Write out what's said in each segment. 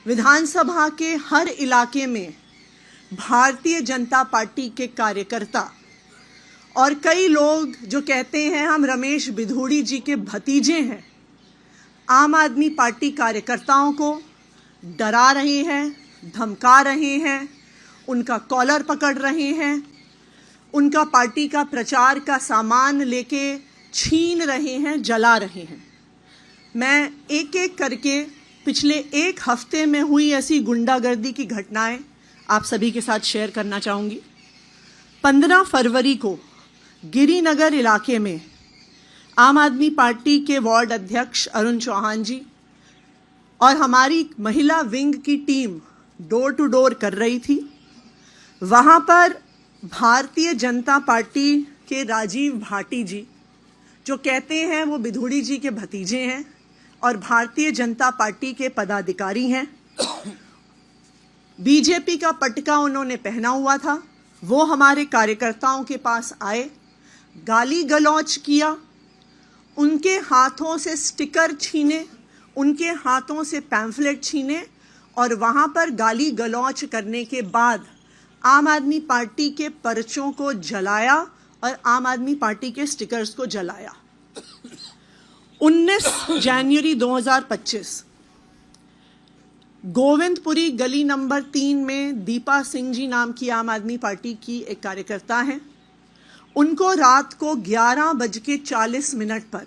विधानसभा के हर इलाके में भारतीय जनता पार्टी के कार्यकर्ता और कई लोग जो कहते हैं हम रमेश बिधूड़ी जी के भतीजे हैं, आम आदमी पार्टी कार्यकर्ताओं को डरा रहे हैं, धमका रहे हैं, उनका कॉलर पकड़ रहे हैं, उनका पार्टी का प्रचार का सामान लेके छीन रहे हैं, जला रहे हैं। मैं एक एक करके पिछले एक हफ्ते में हुई ऐसी गुंडागर्दी की घटनाएं आप सभी के साथ शेयर करना चाहूँगी। 15 फरवरी को गिरिनगर इलाके में आम आदमी पार्टी के वार्ड अध्यक्ष अरुण चौहान जी और हमारी महिला विंग की टीम डोर टू डोर कर रही थी। वहाँ पर भारतीय जनता पार्टी के राजीव भाटी जी, जो कहते हैं वो बिधूड़ी जी के भतीजे हैं और भारतीय जनता पार्टी के पदाधिकारी हैं, बीजेपी का पटका उन्होंने पहना हुआ था, वो हमारे कार्यकर्ताओं के पास आए, गाली गलौज किया, उनके हाथों से स्टिकर छीने, उनके हाथों से पैम्फलेट छीने और वहाँ पर गाली गलौज करने के बाद आम आदमी पार्टी के पर्चों को जलाया और आम आदमी पार्टी के स्टिकर्स को जलाया। 19 जनवरी 2025 गोविंदपुरी गली नंबर 3 में दीपा सिंह जी नाम की आम आदमी पार्टी की एक कार्यकर्ता हैं। उनको रात को 11:40 पर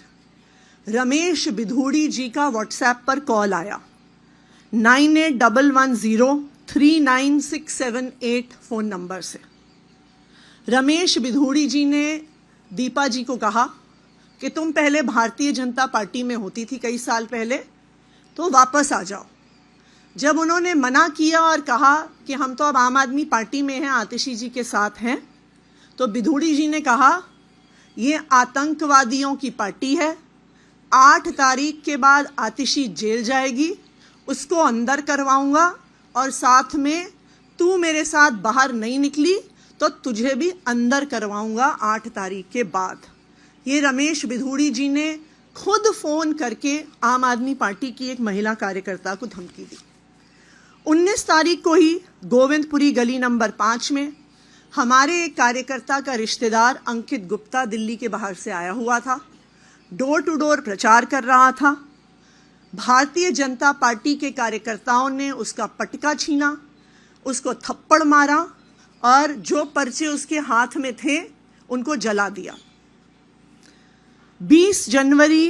रमेश बिधूड़ी जी का व्हाट्सएप पर कॉल आया। 9811039678 फ़ोन नंबर से रमेश बिधूड़ी जी ने दीपा जी को कहा कि तुम पहले भारतीय जनता पार्टी में होती थी कई साल पहले, तो वापस आ जाओ। जब उन्होंने मना किया और कहा कि हम तो अब आम आदमी पार्टी में हैं, आतिशी जी के साथ हैं, तो बिधूड़ी जी ने कहा ये आतंकवादियों की पार्टी है, 8 तारीख के बाद आतिशी जेल जाएगी, उसको अंदर करवाऊंगा और साथ में तू मेरे साथ बाहर नहीं निकली तो तुझे भी अंदर करवाऊंगा 8 तारीख के बाद। ये रमेश बिधूड़ी जी ने खुद फ़ोन करके आम आदमी पार्टी की एक महिला कार्यकर्ता को धमकी दी। 19 तारीख को ही गोविंदपुरी गली नंबर 5 में हमारे एक कार्यकर्ता का रिश्तेदार अंकित गुप्ता दिल्ली के बाहर से आया हुआ था, डोर टू डोर प्रचार कर रहा था। भारतीय जनता पार्टी के कार्यकर्ताओं ने उसका पटका छीना, उसको थप्पड़ मारा और जो पर्चे उसके हाथ में थे उनको जला दिया। 20 जनवरी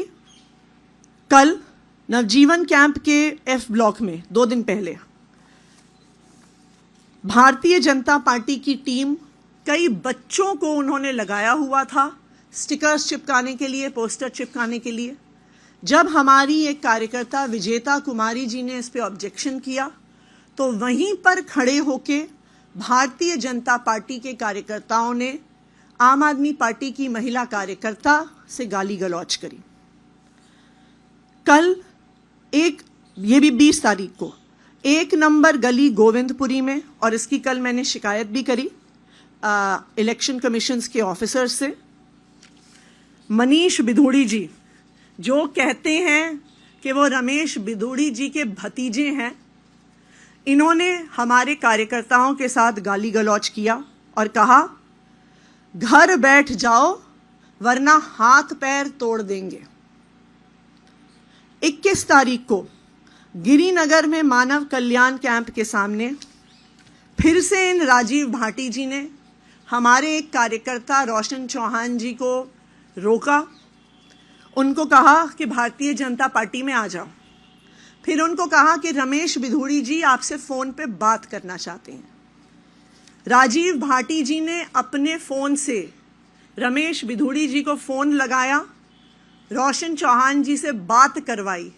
कल नवजीवन कैंप के F ब्लॉक में 2 दिन पहले भारतीय जनता पार्टी की टीम, कई बच्चों को उन्होंने लगाया हुआ था स्टिकर्स चिपकाने के लिए, पोस्टर चिपकाने के लिए। जब हमारी एक कार्यकर्ता विजेता कुमारी जी ने इस पे ऑब्जेक्शन किया तो वहीं पर खड़े होके भारतीय जनता पार्टी के कार्यकर्ताओं ने आम आदमी पार्टी की महिला कार्यकर्ता से गाली गलौज करी। कल ये भी 20 तारीख को 1 नंबर गली गोविंदपुरी में, और इसकी कल मैंने शिकायत भी करी इलेक्शन कमीशंस के ऑफिसर से, मनीष बिधूड़ी जी जो कहते हैं कि वो रमेश बिधूड़ी जी के भतीजे हैं, इन्होंने हमारे कार्यकर्ताओं के साथ गाली गलौज किया और कहा घर बैठ जाओ वरना हाथ पैर तोड़ देंगे। 21 तारीख को गिरिनगर में मानव कल्याण कैंप के सामने फिर से इन राजीव भाटी जी ने हमारे एक कार्यकर्ता रोशन चौहान जी को रोका, उनको कहा कि भारतीय जनता पार्टी में आ जाओ। फिर उनको कहा कि रमेश बिधूड़ी जी आपसे फ़ोन पे बात करना चाहते हैं। राजीव भाटी जी ने अपने फ़ोन से रमेश बिधूड़ी जी को फ़ोन लगाया, रोशन चौहान जी से बात करवाई।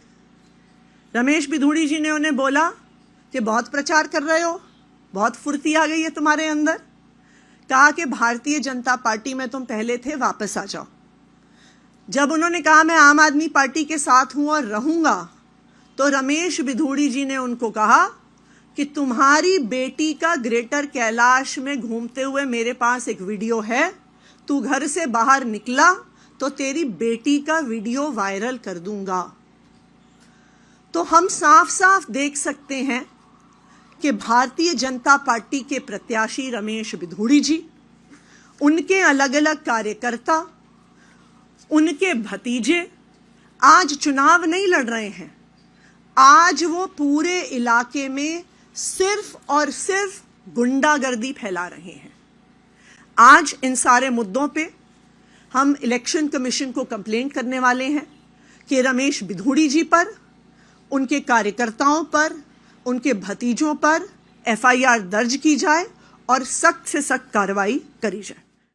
रमेश बिधूड़ी जी ने उन्हें बोला कि बहुत प्रचार कर रहे हो, बहुत फुर्ती आ गई है तुम्हारे अंदर। कहा कि भारतीय जनता पार्टी में तुम पहले थे, वापस आ जाओ। जब उन्होंने कहा मैं आम आदमी पार्टी के साथ हूं और रहूंगा, तो रमेश बिधूड़ी जी ने उनको कहा कि तुम्हारी बेटी का ग्रेटर कैलाश में घूमते हुए मेरे पास एक वीडियो है, तू घर से बाहर निकला तो तेरी बेटी का वीडियो वायरल कर दूंगा। तो हम साफ साफ देख सकते हैं कि भारतीय जनता पार्टी के प्रत्याशी रमेश बिधूड़ी जी, उनके अलग अलग कार्यकर्ता, उनके भतीजे आज चुनाव नहीं लड़ रहे हैं। आज वो पूरे इलाके में सिर्फ और सिर्फ गुंडागर्दी फैला रहे हैं। आज इन सारे मुद्दों पे हम इलेक्शन कमीशन को कंप्लेंट करने वाले हैं कि रमेश बिधूड़ी जी पर, उनके कार्यकर्ताओं पर, उनके भतीजों पर एफआईआर दर्ज की जाए और सख्त से सख्त कार्रवाई करी जाए।